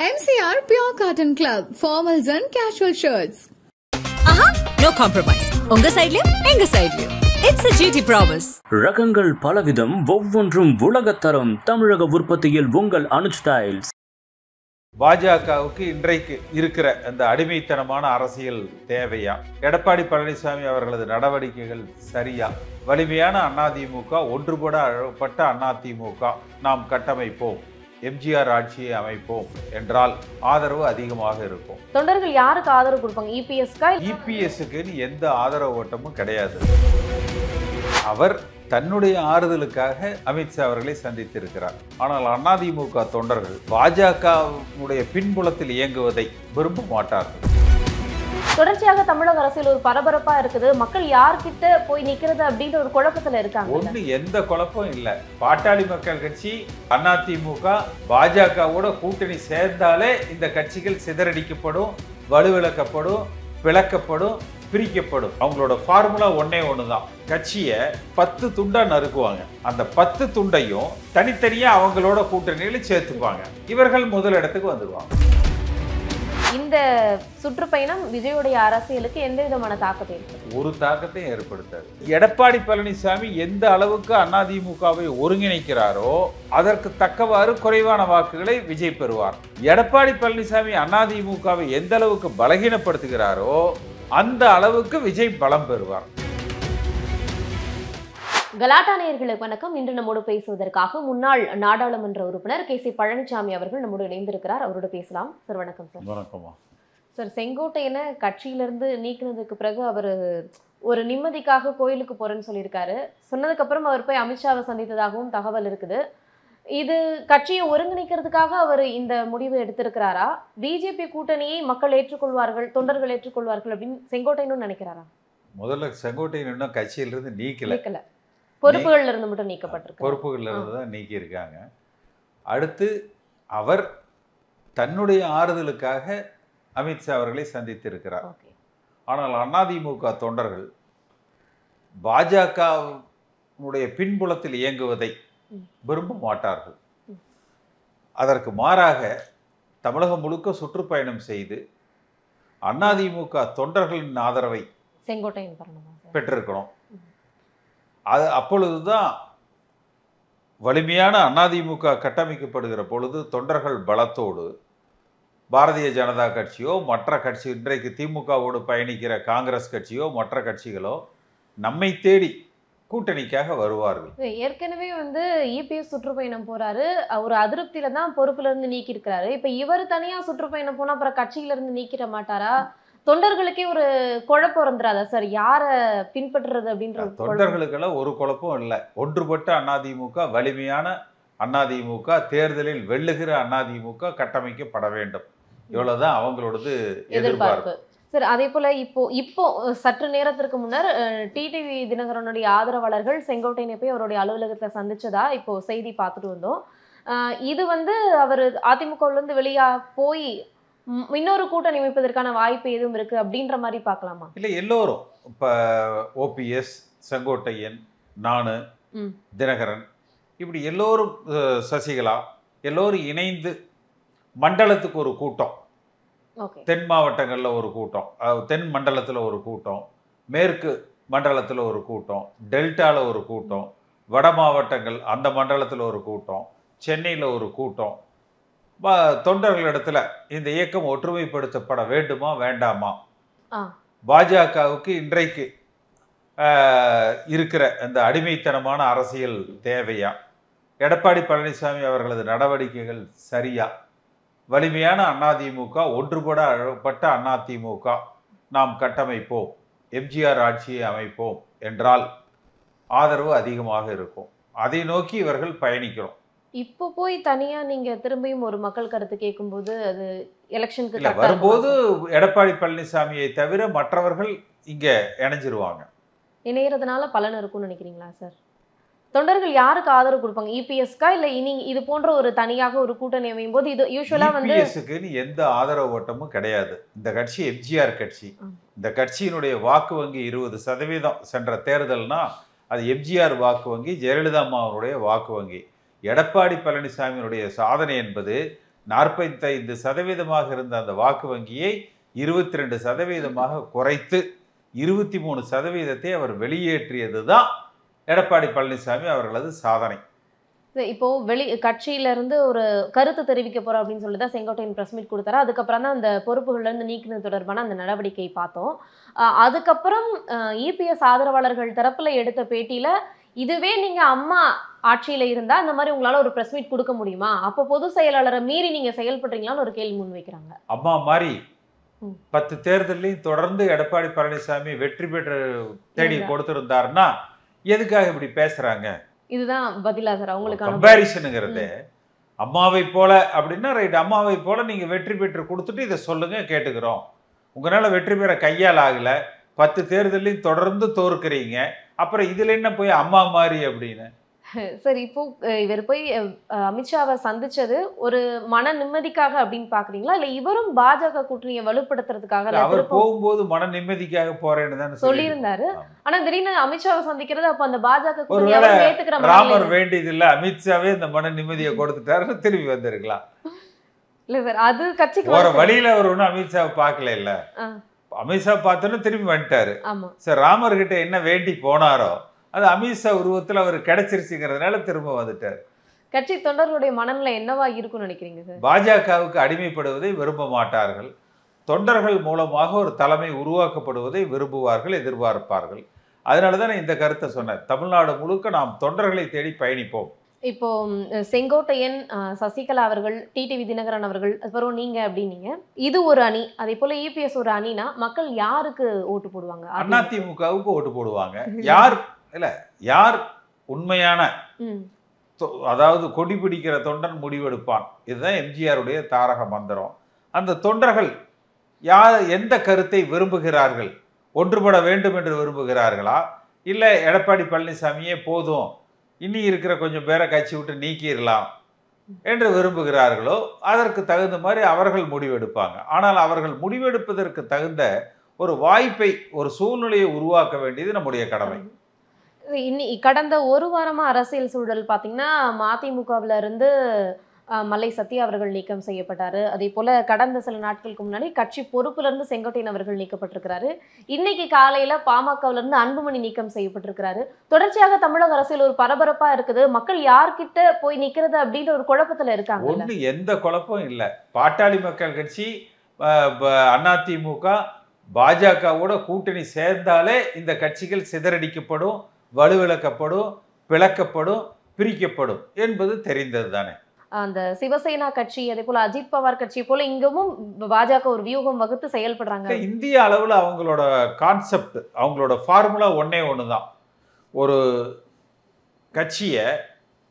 MCR Pure Cotton Club, formals and casual shirts. No compromise. உங்க சைடுலயும் எங்க சைடுலயும். It's a GT promise. ரகங்கள் பலவிதம், ஒவ்வொன்றும் உலகத்தரம். தமிழக உற்பத்தியில் உங்கள் அனுஜ் ஸ்டைல்ஸ். பாஜகவுக்கு இன்றைக்கு இருக்கிற அந்த அடிமைத்தனமான அரசியல் தேவையா? எடப்பாடி பழனிசாமி அவர்களது நடவடிக்கைகள் சரியா? வலிமையான அதிமுக, ஒன்றுபட்ட அதிமுக நாம் கட்டமைப்போம், எம்ஜிஆர் ஆட்சியை அமைப்போம் என்றால் ஆதரவு அதிகமாக இருக்கும். தொண்டர்கள் யாருக்கு ஆதரவு கொடுப்பாங்க? இபிஎஸ்க்கு எந்த ஆதரவு ஓட்டமும் கிடையாது. அவர் தன்னுடைய ஆறுதலுக்காக அமித்ஷா அவர்களை சந்தித்திருக்கிறார். ஆனால் அதிமுக தொண்டர்கள் பாஜகவுடைய பின்புலத்தில் இயங்குவதை விரும்ப மாட்டார்கள். தொடர்ச்சியாக தமிழக அரசியல் ஒரு பரபரப்பா இருக்குது. மக்கள் யார்கிட்ட போய் நிக்கிறது அப்படின்ற ஒரு குழப்பத்துல இருக்காங்க. ஒண்ணு எந்த குழப்பம் இல்ல. பாட்டாளி மக்கள் கட்சி, அதிமுக, பாஜகவோட கூட்டணி சேர்ந்தாலே இந்த கட்சிகள் சிதறடிக்கப்படும், வலுவிழக்கப்படும், பிளக்கப்படும், பிரிக்கப்படும். அவங்களோட ஃபார்முலா ஒண்ணுதான். கட்சியை 10 துண்டா நறுக்குவாங்க. அந்த 10 துண்டையும் தனித்தனியா அவங்களோட கூட்டணியில சேர்த்துப்பாங்க. இவர்கள் முதல் இடத்துக்கு வந்துடுவாங்க. இந்த சுற்றுப்பயணம் விஜயோடைய அரசியலுக்கு எந்த விதமான தாக்கத்தை ஏற்படுத்தும்? ஒரு தாக்கத்தையும் ஏற்படுத்தாது. எடப்பாடி பழனிசாமி எந்த அளவுக்கு அதிமுகவை ஒருங்கிணைக்கிறாரோ அதற்கு தக்கவாறு குறைவான வாக்குகளை விஜய் பெறுவார். எடப்பாடி பழனிசாமி அதிமுகவை எந்த அளவுக்கு பலகீனப்படுத்துகிறாரோ அந்த அளவுக்கு விஜய் பலம் பெறுவார். கலாட்டா நேயர்களுக்கு வணக்கம். இன்று நம்மோடு பேசுவதற்காக முன்னாள் நாடாளுமன்ற உறுப்பினர் கே.சி. பழனிசாமி அவர்கள் நம்மோடு இணைந்திருக்கிறார். அவரோட பேசலாம். சார் வணக்கம். சார் வணக்கமா. சார், செங்கோட்டையனை கட்சியிலிருந்து நீக்கினதுக்கு பிறகு அவர் ஒரு நிம்மதிக்காக கோயிலுக்கு போறேன்னு சொல்லியிருக்காரு. சொன்னதுக்கு அப்புறம் அவர் போய் அமித்ஷாவை சந்தித்ததாகவும் தகவல் இருக்குது. இது கட்சியை ஒருங்கிணைக்கிறதுக்காக அவர் இந்த முடிவு எடுத்திருக்கிறாரா? பிஜேபி கூட்டணியை மக்கள் ஏற்றுக்கொள்வார்கள், தொண்டர்கள் ஏற்றுக்கொள்வார்கள் அப்படின்னு செங்கோட்டையனும் நினைக்கிறாரா? முதல்ல செங்கோட்டையன் இன்னும் கட்சியிலிருந்து நீக்கல. பொறுப்புகள்ல இருந்து மட்டும் நீக்கப்பட்டிருக்கு. பொறுப்புகள்ல இருந்து தான் நீக்கி இருக்காங்க. அடுத்து அவர் தன்னுடைய ஆறுதலுக்காக அமித்ஷா அவர்களை சந்தித்திருக்கிறார். ஆனால் அதிமுக தொண்டர்கள் பாஜகவுடைய பின்புலத்தில் இயங்குவதை விரும்ப மாட்டார்கள். அதற்கு மாறாக தமிழகம் முழுக்க சுற்றுப்பயணம் செய்து அதிமுக தொண்டர்களின் ஆதரவை செங்கோட்டையன் பெற்றிருக்கணும். அது அப்பொழுதுதான் வலிமையான அதிமுக கட்டமைக்கப்படுகிற பொழுது தொண்டர்கள் பலத்தோடு பாரதிய ஜனதா கட்சியோ மற்ற கட்சி, இன்றைக்கு திமுகவோடு பயணிக்கிற காங்கிரஸ் கட்சியோ மற்ற கட்சிகளோ நம்மை தேடி கூட்டணிக்காக வருவார்கள். ஏற்கனவே இபிஎஸ் சுற்றுப்பயணம் போறாரு. ஒரு அதிருப்தியில தான் பொறுப்புல இருந்து நீக்கி இருக்கிறாரு. இப்ப இவர் தனியா சுற்றுப்பயணம் போனா அப்புறம் கட்சியில இருந்து நீக்கிட மாட்டாரா? தொண்டர்களுக்கே ஒரு குழப்பம் வந்துடாதா சார்? யார பின்பற்றுறது அப்படின்ற? தொண்டர்களுக்கெல்லாம் ஒரு குழப்பம் இல்லை. ஒன்றுபட்ட அதிமுக, வலிமையான அதிமுக, தேர்தலில் வெல்லுகிற அதிமுக கட்டமைக்கப்பட வேண்டும். இவ்வளவுதான் அவங்களோடது எதிர்பார்ப்பு. சார், அதே போல இப்போ சற்று நேரத்திற்கு முன்னர் டிடிவி தினகரனுடைய ஆதரவாளர்கள் செங்கோட்டையனை போய் அவருடைய அலுவலகத்தை சந்திச்சதா இப்போ செய்தி பார்த்துட்டு வந்தோம். இது அவர் அதிமுகவுல இருந்து வெளியா போய் இன்னொரு கூட்டணி அமைப்பதற்கான வாய்ப்பு எதுவும் இருக்கு அப்படின்ற மாதிரி பார்க்கலாமா? இல்லை, எல்லோரும் இப்போ ஓபிஎஸ், செங்கோட்டையன், நானு, தினகரன், இப்படி எல்லோரும், சசிகலா, எல்லோரும் இணைந்து மண்டலத்துக்கு ஒரு கூட்டம், தென் மாவட்டங்களில் ஒரு கூட்டம், தென் மண்டலத்தில் ஒரு கூட்டம், மேற்கு மண்டலத்தில் ஒரு கூட்டம், டெல்டாவில் ஒரு கூட்டம், வட மாவட்டங்கள் அந்த மண்டலத்தில் ஒரு கூட்டம், சென்னையில் ஒரு கூட்டம். தொண்டர்களிடத்துல இந்த இயக்கம் ஒற்றுமைப்படுத்தப்பட வேண்டுமா வேண்டாமா? பாஜகவுக்கு இன்றைக்கு இருக்கிற அந்த அடிமைத்தனமான அரசியல் தேவையா? எடப்பாடி பழனிசாமி அவர்களது நடவடிக்கைகள் சரியா? வலிமையான அதிமுக, ஒன்றுபட்ட அதிமுக நாம் கட்டமைப்போம், எம்ஜிஆர் ஆட்சியை அமைப்போம் என்றால் ஆதரவு அதிகமாக இருக்கும். அதை நோக்கி இவர்கள் பயணிக்கிறோம். இப்போ போய் தனியா நீங்க திரும்பியும் ஒரு மக்கள் கருத்து கேட்கும்போது அது எலெக்ஷனுக்கு வரும்போது எடப்பாடி பழனிசாமியை தவிர மற்றவர்கள் இங்க இணைஞ்சிருவாங்க. இணையறதுனால பலன் இருக்கும்னு நினைக்கிறீங்களா சார்? தொண்டர்கள் யாருக்கு ஆதரவு கொடுப்பாங்க? இபிஎஸ்கா இல்ல இனி இது போன்ற ஒரு தனியாக ஒரு கூட்டணி அமையும் போது இது யூசுவலா இபிஎஸ்க்கு எந்த ஆதரவு ஓட்டமும் கிடையாது. இந்த கட்சி எம்ஜிஆர் கட்சி. இந்த கட்சியினுடைய வாக்கு வங்கி 20% சென்ற தேர்தல்னா அது எம்ஜிஆர் வாக்கு வங்கி, ஜெயலலிதா அம்மாவுடைய வாக்கு வங்கி. எடப்பாடி பழனிசாமியினுடைய சாதனை என்பது 45% இருந்த அந்த வாக்கு வங்கியை 22% குறைத்து 23% அவர் வெளியேற்றியது தான் எடப்பாடி பழனிசாமி அவர்களது சாதனை. இப்போ கட்சியில இருந்து ஒரு கருத்து தெரிவிக்க போறோம் அப்படின்னு சொல்லி தான் செங்கோட்டையன் பிரஸ் மீட் கொடுத்தாரு. அதுக்கப்புறம் தான் அந்த பொறுப்புகள்ல இருந்து நீக்கினது தொடர்பான அந்த நடவடிக்கை பார்த்தோம். அதுக்கப்புறம் இபிஎஸ் ஆதரவாளர்கள் தரப்புல எடுத்த பேட்டியில இதுவே நீங்க அம்மா ஆட்சியில இருந்தா அந்த மாதிரி உங்களால ஒரு பிரஸ் மீட் கொடுக்க முடியுமா, அப்போ பொதுச் செயலாளரை மீறி நீங்க செயல்படுறீங்களான்னு ஒரு கேள்வி முன் வைக்கிறாங்க. அம்மா மாதிரி 10 தேர்தலையும் தொடர்ந்து எடப்பாடி பழனிசாமி வெற்றி பெற்று தேடி கொடுத்திருந்தாருன்னா எதுக்காக இப்படி பேசுறாங்க? இதுதான் பதிலா சார் அவங்களுக்கான கம்பேரிசனுங்கிறது. அம்மாவை போல அப்படின்னா ரைட், அம்மாவை போல நீங்க வெற்றி பெற்று கொடுத்துட்டு இதை சொல்லுங்க கேட்டுக்கிறோம். உங்களால வெற்றி பெற கையால் ஆகல, 10 தேர்தலையும் தொடர்ந்து தோற்கிறீங்க, அப்புறம் இதுல என்ன போய் அம்மா மாதிரி அப்படின்னு. சரி, இப்போ இவர் போய் அமித்ஷாவை சந்திச்சது ஒரு மன நிம்மதிக்காக அப்படின்னு பாக்குறீங்களா, இல்ல இவரும் பாஜக கூட்டணியை வலுப்படுத்துறதுக்காக? அவர் போகும்போது மன நிம்மதிக்காக போறேன்னு தான் சொல்லியிருந்தாரு. ஆனா திடீர்னு அமித்ஷாவை சந்திக்கிறது அப்ப அந்த பாஜக ராமர் வேண்டியது இல்ல, அமித்ஷாவே இந்த மன நிம்மதியை கொடுத்துட்டாருன்னு திரும்பி வந்திருக்கலாம். இல்ல சார், அது கட்சிக்கு போற வழியில அவர் ஒன்னும் அமித்ஷாவை பார்க்கல. இல்ல அமித்ஷா பார்த்தோன்னு திரும்பி வந்துட்டாரு. சார் ராமர் கிட்ட என்ன வேண்டி போனாரோ அது அமித்ஷா உருவத்தில் அவர் கிடைச்சிருச்சுங்கிறதுனால திரும்ப வந்துட்டார். கட்சி தொண்டர்களுடைய மனநிலை என்னவா இருக்கும்னு நினைக்கிறீங்க சார்? பாஜகவுக்கு அடிமைப்படுவதை விரும்ப மாட்டார்கள். தொண்டர்கள் மூலமாக ஒரு தலைமை உருவாக்கப்படுவதை விரும்புவார்கள், எதிர்பார்ப்பார்கள். அதனால தான் இந்த கருத்தை சொன்னேன். தமிழ்நாடு முழுக்க நாம் தொண்டர்களை தேடி பயணிப்போம். இப்போ செங்கோட்டையன், சசிகலா அவர்கள், டிடிவி தினகரன் அவர்கள், அப்புறம் நீங்க அப்படின்னீங்க, இது ஒரு அணி. அதே போல இபிஎஸ் ஒரு அணினா மக்கள் யாருக்கு ஓட்டு போடுவாங்க? அதிமுகவுக்கு ஓட்டு போடுவாங்க. யார் உண்மையான, அதாவது கொடி பிடிக்கிற தொண்டன் முடிவெடுப்பான். இதுதான் எம்ஜிஆருடைய தாரக மந்திரம். அந்த தொண்டர்கள் எந்த கருத்தை விரும்புகிறார்கள்? ஒன்றுபட வேண்டும் என்று விரும்புகிறார்களா, இல்லை எடப்பாடி பழனிசாமியே போதும் இனி இருக்கிற கொஞ்சம் பேரை கட்சி விட்டு நீக்கிடலாம் என்று விரும்புகிறார்களோ அதற்கு தகுந்த மாதிரி அவர்கள் முடிவெடுப்பாங்க. ஆனால் அவர்கள் முடிவெடுப்பதற்கு தகுந்த ஒரு வாய்ப்பை, ஒரு சூழ்நிலையை உருவாக்க வேண்டியது நம்முடைய கடமை. கடந்த ஒரு வாரமா அரசியல் சூழல் பார்த்தீங்கன்னா மதிமுகவில் இருந்து மல்லை சத்யா அவர்கள் நீக்கம் செய்யப்பட்டாரு. அதே போல கடந்த சில நாட்களுக்கு முன்னாடி கட்சி பொறுப்புல இருந்து செங்கோட்டையன் அவர்கள் நீக்கப்பட்டிருக்கிறாரு. இன்னைக்கு காலையில பாமகவில இருந்து அன்புமணி நீக்கம் செய்யப்பட்டிருக்கிறாரு. தொடர்ச்சியாக தமிழக அரசியல் ஒரு பரபரப்பா இருக்குது. மக்கள் யார்கிட்ட போய் நிக்கிறது அப்படின்ற ஒரு குழப்பத்துல இருக்காங்க. ஒண்ணு எந்த குழப்பம் இல்ல. பாட்டாளி மக்கள் கட்சி, அதிமுக, பாஜகவோட கூட்டணி சேர்ந்தாலே இந்த கட்சிகள் சிதறடிக்கப்படும், வலுவிழக்கப்படும், பிளக்கப்படும், பிரிக்கப்படும் என்பது தெரிந்தது தானே. அந்த சிவசேனா கட்சி, அதே போல அஜித் பவார் கட்சி போல இங்கவும் பாஜக ஒரு வியூகம் வகுத்து செயல்படுறாங்க. இந்திய அளவில் அவங்களோட கான்செப்ட், அவங்களோட ஃபார்முலா ஒண்ணுதான். ஒரு கட்சியை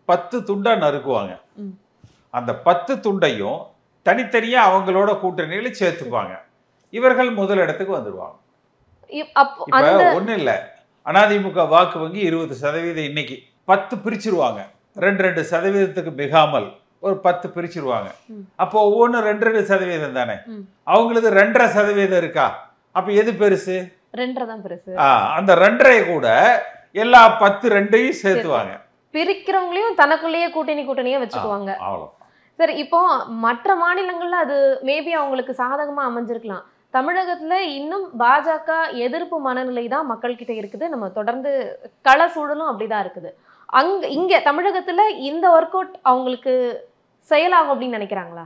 10 துண்டா நறுக்குவாங்க. அந்த 10 துண்டையும் தனித்தனியா அவங்களோட கூட்டணியில சேர்த்துப்பாங்க. இவர்கள் முதலிடத்துக்கு வந்துடுவாங்க. ஒண்ணு இல்ல, அதிமுக வாக்கு வங்கி 20% இன்னைக்கு 10 பிரிச்சிருவாங்க. 2% மிகாமல் ஒரு 10 பிரிச்சிருவாங்க. அப்போ ஒவ்வொன்று 2% தானே. அவங்களுக்கு 2.5% இருக்கா? அப்ப எது பெருசு? 2 தான் பெருசு. அந்த 2.5 கூட எல்லா 10 சேர்த்துவாங்க. பிரிக்கிறவங்களையும் தனக்குள்ளேயே கூட்டணியே வச்சுக்குவாங்க. சரி, இப்போ மற்ற மாநிலங்கள்ல அது மேபி அவங்களுக்கு சாதகமா அமைஞ்சிருக்கலாம். தமிழகத்துல இன்னும் பாஜக எதிர்ப்பு மனநிலை தான் மக்கள் கிட்ட இருக்குது. நம்ம தொடர்ந்து கள சூழலும் அப்படிதான் இருக்குது. இங்க தமிழகத்துல இந்த ஒர்க் அவுட் அவங்களுக்கு செயலாகும் அப்படின்னு நினைக்கிறாங்களா?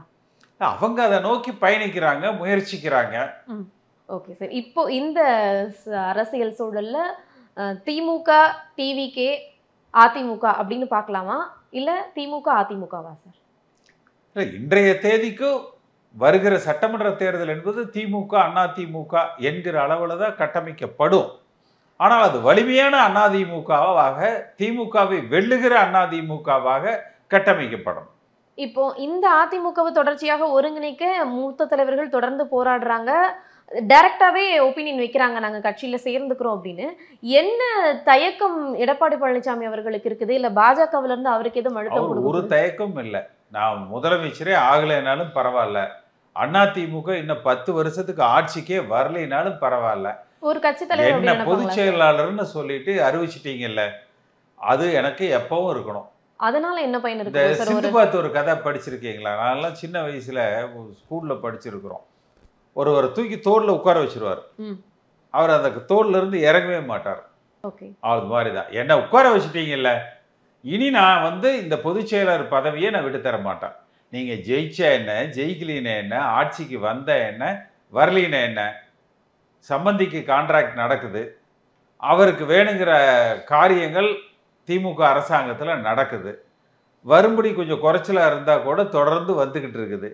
அவங்க அதை நோக்கி பயணிக்கிறாங்க, முயற்சிக்கிறாங்க. ஓகே சார், இப்போ இந்த அரசியல் சூழல்ல திமுக, டிவிகே, அதிமுக அப்படின்னு பார்க்கலாமா, இல்ல திமுக அதிமுகவா சார்? இன்றைய தேதிக்கு வருகிற சட்டமன்ற தேர்தல் என்பது திமுக அதிமுக என்கிற அளவில் தான் கட்டமைக்கப்படும். ஆனால் அது வலிமையான அதிமுகவாக, திமுகவை வெல்லுகிற அதிமுகவாக கட்டமைக்கப்படும். இப்போ இந்த அதிமுகவை தொடர்ச்சியாக ஒருங்கிணைக்க மூத்த தலைவர்கள் தொடர்ந்து போராடுறாங்க. டைரக்டாவே ஒப்பீனியன் வைக்கிறாங்க, நாங்க கட்சியில சேர்ந்துக்கிறோம் அப்படின்னு. என்ன தயக்கம் எடப்பாடி பழனிசாமி அவர்களுக்கு இருக்குது? இல்ல பாஜகவில இருந்து அவருக்கு எதுவும் அழுத்தம் கொடுக்குது? ஒரு தயக்கம் இல்லை. நான் முதலமைச்சரே ஆகலைனாலும் பரவாயில்ல, அதிமுக இன்னும் 10 வருஷத்துக்கு ஆட்சிக்கே வரலைனாலும் பரவாயில்ல, ஒரு கட்சி தலைவர் என்ன பொதுச் செயலாளர்னு சொல்லிட்டு அறிவிச்சிட்டீங்கல்ல, அது எனக்கு எப்பவும் இருக்கணும். அதனால என்ன பயன் இந்த இருக்கு சார்? சிந்துபாத் ஒரு கதை படிச்சிருக்கீங்களா? நான்லாம் சின்ன வயசுல ஸ்கூல்ல படிச்சிருக்கிறோம். ஒருவரை தூக்கி தோல்ல உட்கார வச்சிருவார். அவர் அந்த தோல்ல இருந்து இறங்கவே மாட்டார். ஓகே, அது மாதிரி தான். என்ன உட்கார வச்சுட்டீங்கல்ல, இனி நான் இந்த பொதுச் செயலர் பதவியை நான் விட்டு தர மாட்டேன். நீங்க ஜெயிச்சா என்ன, ஜெயிக்கலினா என்ன, ஆட்சிக்கு வந்த என்ன, வரலினா என்ன, சம்பந்திக்கு கான்ட்ராக்ட் நடக்குது, அவருக்கு வேணுங்கிற காரியங்கள் திமுக அரசாங்கத்தில் நடக்குது, வரும்படி கொஞ்சம் குறைச்சலாக இருந்தால் கூட தொடர்ந்து வந்துக்கிட்டு இருக்குது.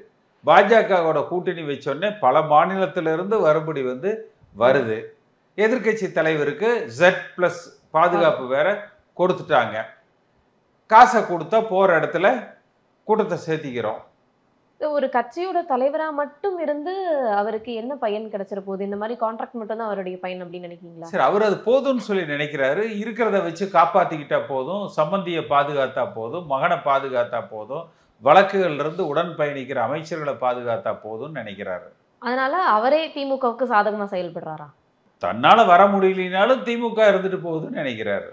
பாஜகவோட கூட்டணி வச்சோடனே பல மாநிலத்திலிருந்து வரும்படி வருது. எதிர்க்கட்சி தலைவருக்கு Z+ பாதுகாப்பு வேற கொடுத்துட்டாங்க. காசை கொடுத்தா போகிற இடத்துல கூட்டத்தை சேர்த்திக்கிறோம். ஒரு கட்சியோட தலைவரா மட்டும் இருந்து அவருக்கு என்ன பயன் கிடைச்சிட போகுது? இந்த மாதிரி கான்ட்ராக்ட் மட்டும் தான் அவருடைய பயன் அப்படின்னு நினைக்கிறீங்களா? சரி, அவர் அது போதும்னு சொல்லி நினைக்கிறாரு. இருக்கிறத வச்சு காப்பாத்திக்கிட்டா போதும், சம்பந்தியை பாதுகாத்தா போதும், மகனை பாதுகாத்தா போதும், வழக்குகள்ல இருந்து உடன் பயணிக்கிற அமைச்சர்களை பாதுகாத்தா போதும்னு நினைக்கிறாரு. அதனால அவரே திமுகவுக்கு சாதகமா செயல்படுறாரா? தன்னால வர முடியலனாலும் திமுக இருந்துட்டு போகுதுன்னு நினைக்கிறாரு.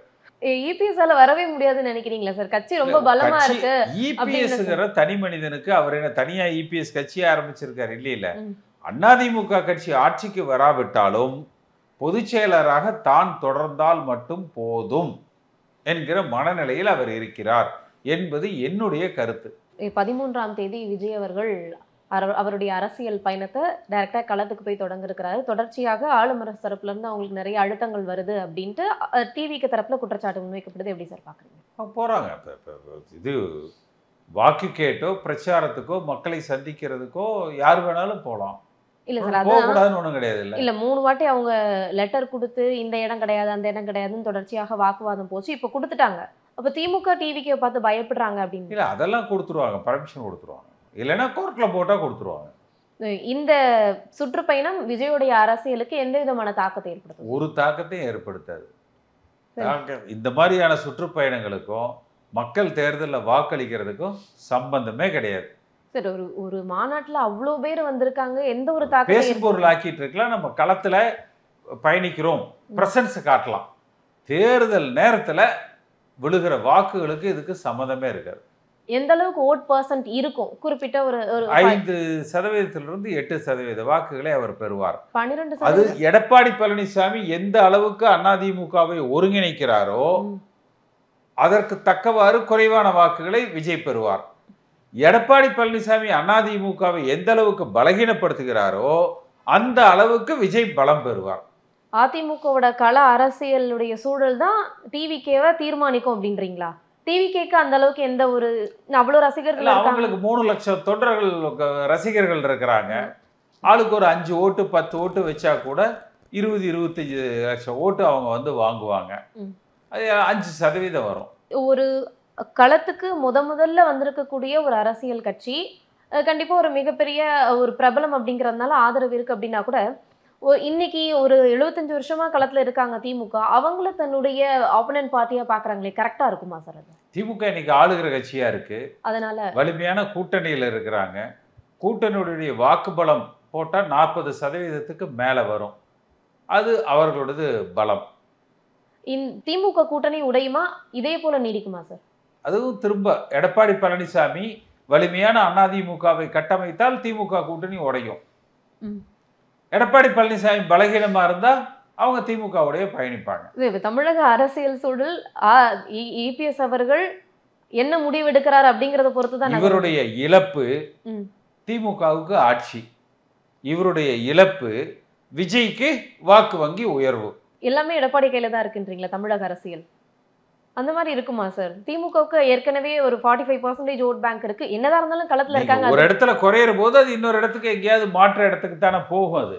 இபிஎஸ்ஆல வரவே முடியாதுன்னு நினைக்கிறீங்களா சார்? கட்சி ரொம்ப பலமா இருக்கு. இபிஎஸ்ங்கிற தனி மனிதனுக்கு அவர் என்ன தனியா இபிஎஸ் கட்சியை ஆரம்பிச்சிருக்காரு? இல்ல அதிமுக கட்சி ஆட்சிக்கு வராவிட்டாலும் பொதுச் செயலராக தான் தொடர்ந்தால் மட்டும் போதும் என்கிற மனநிலையில் அவர் இருக்கிறார் என்பது என்னுடைய கருத்து. 13ஆம் தேதி விஜய் அவர்கள் அவருடைய அரசியல் பயணத்தை டைரக்டா களத்துக்கு போய் தொடங்க இருக்கிறாரு. தொடர்ச்சியாக ஆளுநர் தரப்புல இருந்து அவங்களுக்கு நிறைய அழுத்தங்கள் வருது அப்படின்ட்டு டிவிக்கு தரப்புல குற்றச்சாட்டு முன்வைக்கப்படுது. எப்படி சார் பாக்குறீங்க? போறாங்க. இது வாக்கு கேட்டோ பிரச்சாரத்துக்கோ மக்களை சந்திக்கிறதுக்கோ யார் வேணாலும் போகலாம். இல்ல சார், போகக்கூடாதுன்னு ஒண்ணும் கிடையாது. இல்ல 3 வாட்டி அவங்க லெட்டர் கொடுத்து இந்த இடம் கிடையாது அந்த இடம் கிடையாதுன்னு தொடர்ச்சியாக வாக்குவாதம் போச்சு. இப்ப கொடுத்துட்டாங்க. அப்ப திமுக டிவிக்கு பார்த்து பயப்படுறாங்க அப்படின்னு? இல்ல, அதெல்லாம் கொடுத்துருவாங்க, பர்மிஷன் கொடுத்துருவாங்க. இல்லைன்னா கோர்ட்ல போட்டா கொடுத்துருவாங்க. இந்த சுற்றுப்பயணம் விஜயோடைய அரசியலுக்கு எந்த விதமான தாக்கத்தை ஏற்படுத்தும்? ஒரு தாக்கத்தையும் ஏற்படுத்தாது. இந்த மாதிரியான சுற்றுப்பயணங்களுக்கும் மக்கள் தேர்தலில் வாக்களிக்கிறதுக்கும் சம்பந்தமே கிடையாது. சரி, ஒரு மாநாட்டுல அவ்வளவு பேர் வந்திருக்காங்க, எந்த ஒரு தாக்கம் பேசுபொருள் ஆக்கிட்டு இருக்கலாம். நம்ம களத்துல பயணிக்கிறோம், பிரசன்ஸ் காட்டலாம். தேர்தல் நேரத்துல விழுகிற வாக்குகளுக்கு இதுக்கு சம்மந்தமே இருக்காது. எந்த அளவுக்கு ஓட் % இருக்கும்? குறிப்பிட்ட ஒரு 5% 8% வாக்குகளை அவர் பெறுவார். 12%. அது எடப்பாடி பழனிசாமி எந்த அளவுக்கு அதிமுகவை ஒருங்கிணைக்கிறாரோ அதற்கு தக்கவாறு குறைவான வாக்குகளை விஜய் பெறுவார். எடப்பாடி பழனிசாமி அதிமுகவை எந்த அளவுக்கு பலகீனப்படுத்துகிறாரோ அந்த அளவுக்கு விஜய் பலம் பெறுவார். அதிமுகவோட கள அரசியலுடைய சூழல் தான் டிவிகேவை தீர்மானிக்கும் அப்படின்றீங்களா? டிவிகேக்கு அந்த அளவுக்கு எந்த ஒரு அவ்வளவு ரசிகர்கள் அவங்களுக்கு 3 லட்சம் தொண்டர்கள் ரசிகர்கள் இருக்கிறாங்க. ஆளுக்கு ஒரு 5 ஓட்டு 10 ஓட்டு வச்சா கூட 20-25 லட்சம் ஓட்டு அவங்க வாங்குவாங்க. அது 5% வரும். ஒரு களத்துக்கு முதல்ல வந்திருக்கக்கூடிய ஒரு அரசியல் கட்சி கண்டிப்பா ஒரு மிகப்பெரிய ஒரு பிரபலம் அப்படிங்கறதுனால ஆதரவு இருக்கு அப்படின்னா கூட இன்னைக்கு ஒரு 75 வருஷமா களத்துல இருக்காங்க திமுக, அவங்கள தன்னுடைய ஆப்போனன்ட் பார்ட்டியா பாக்குறாங்களே, கரெக்டா இருக்குமா சார்? அது திமுக இன்னைக்கு ஆளுகிற கட்சியா இருக்கு, அதனால வலிமையான கூட்டணியில இருக்கிறாங்க. கூட்டணியுடைய வாக்குபலம் போட்டா 40% மேல வரும். அது அவர்களோடது பலம். திமுக கூட்டணி உடையுமா, இதே போல நீடிக்குமா சார்? அதுவும் திரும்ப எடப்பாடி பழனிசாமி வலிமையான அதிமுகவை கட்டமைத்தால் திமுக கூட்டணி உடையும். எடப்பாடி பழனிசாமி பலகீனமா இருந்தா அவங்க திமுகவுடைய பயணிப்பாங்க. தமிழக அரசியல் சூழல் இபிஎஸ் அவர்கள் என்ன முடிவெடுக்கிறார் அப்படிங்கறத பொறுத்துதான். இவருடைய இழப்பு திமுகவுக்கு ஆட்சி, இவருடைய இழப்பு விஜய்க்கு வாக்கு வங்கி உயர்வு. எல்லாமே எடப்பாடி கையில தான் இருக்குன்றீங்களா தமிழக அரசியல்? அந்த மாதிரி இருக்குமா சார்? திமுகவுக்கு ஏற்கனவே ஒரு 45% ஓட் பேங்க் இருக்கு. என்னதான் இருந்தாலும் களத்துல இருக்காங்க. ஒரு இடத்துல குறையிற போது அது இன்னொரு இடத்துக்கு எங்கேயாவது மாற்ற இடத்துக்கு தானே போகும்.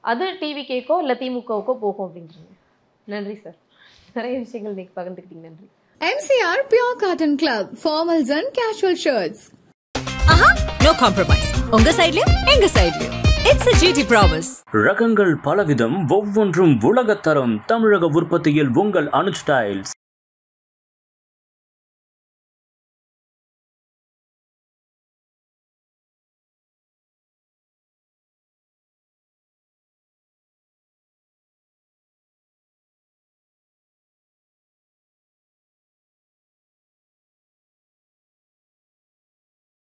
அது டிவிகேக்கோ இல்ல திமுகவுக்கோ போகும் அப்படின்றீங்க. நன்றி சார், நிறைய விஷயங்கள் நீங்க பகிர்ந்துக்கிட்டீங்க. நன்றி. MCR Pure Cotton Club, formals and casual shirts. No compromise. உங்க சைடுலயும் எங்க சைடுலயும். It's a GT promise. ரகங்கள் பலவிதம், ஒவ்வொன்றும் உலகத்தரம். தமிழக உற்பத்தியில் உங்கள் அனுஜ் ஸ்டைல்ஸ்.